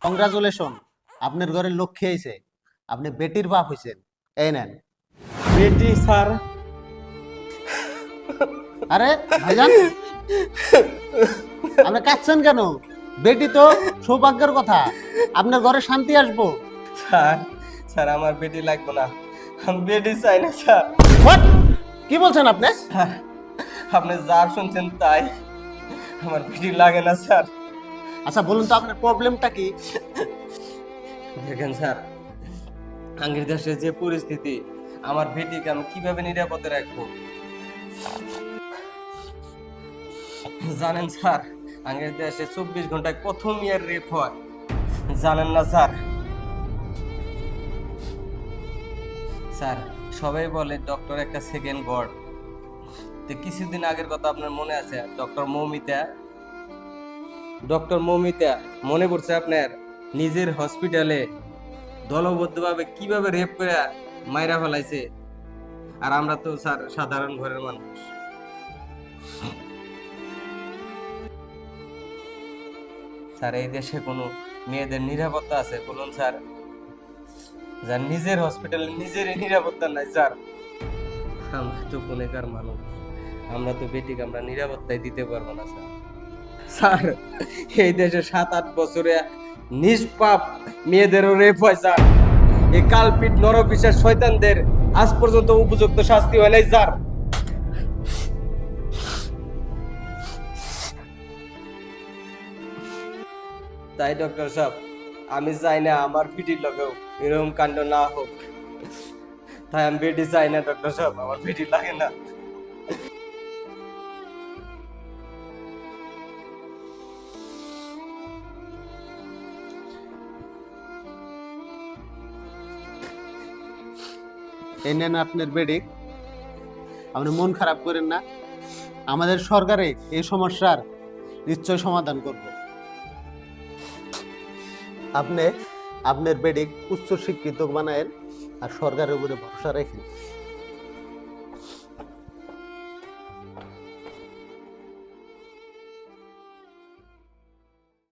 Congratulation, আপনার ঘরে লক্ষ্মী আইছে, আপনি বেটির বাপ হইছেন। এই নেন। বেটি স্যার। আরে ভাইজান, আপনি কাঁদছেন কেন? বেটি তো সৌভাগ্যের কথা, আপনার ঘরে শান্তি আসবো। স্যার স্যার আমার বেটি লাগবে না, আমি বেটি চাই না স্যার। হোয়াট? কি বলছেন আপনি? স্যার আপনি যা শুনছেন তাই, আমার বেটি লাগে না স্যার। আচ্ছা বলুন তো আপনার প্রবলেমটা কি? দেখেন স্যার, আঙ্গের দেশের যে পরিস্থিতি, আমার বেটিকে আমি কিভাবে নিরাপদে রাখবো জানেন স্যার? আঙ্গের দেশে 24 ঘন্টায় কত মেয়ের রেপ হয় জানেন না স্যার? স্যার সবাই বলে ডক্টর একটা সেকেন্ড গড। তো কিছুদিন আগের কথা আপনার মনে আছে? ডক্টর মৌমিতা মনে পড়ছে আপনার? নিজের হসপিটালে দলবদ্ধভাবে কিভাবে রেপ করে মাইরা ফেলাইছে। আর আমরা তো স্যার সাধারণ ঘরের মানুষ। স্যার এই দেশে কোনো মেয়েদের নিরাপত্তা আছে বলুন স্যার? যার নিজের হসপিটালে নিজেরই নিরাপত্তা নাই স্যার। আমরা তো গুনেগার মানুষ, আমরা তো বেটিকে আমরা নিরাপত্তাই দিতে পারবো না স্যার। স্যার এই দেশে 7-8 বছরে নিষ্পাপ মেয়েদেরও রেপ হয় স্যার। এই কালপিট নরপিশাচ শয়তানদের আজ পর্যন্ত উপযুক্ত শাস্তি হয় নাই স্যার। তাই ডক্টর সাহেব, আমি চাই না আমার বেটির লগেও এরকম কাণ্ড না হোক। তাই আমি বেটি চাই না ডক্টর সাহেব, আমার বেটি লাগে না। এই নেন আপনার বেডি, আপনি মন খারাপ করেন না, আমাদের সরকারে এই সমস্যার নিশ্চয় সমাধান করব। আপনি আপনার বেডি উচ্চ শিক্ষিত বানায়েন আর সরকারের উপরে ভরসা রাখেন।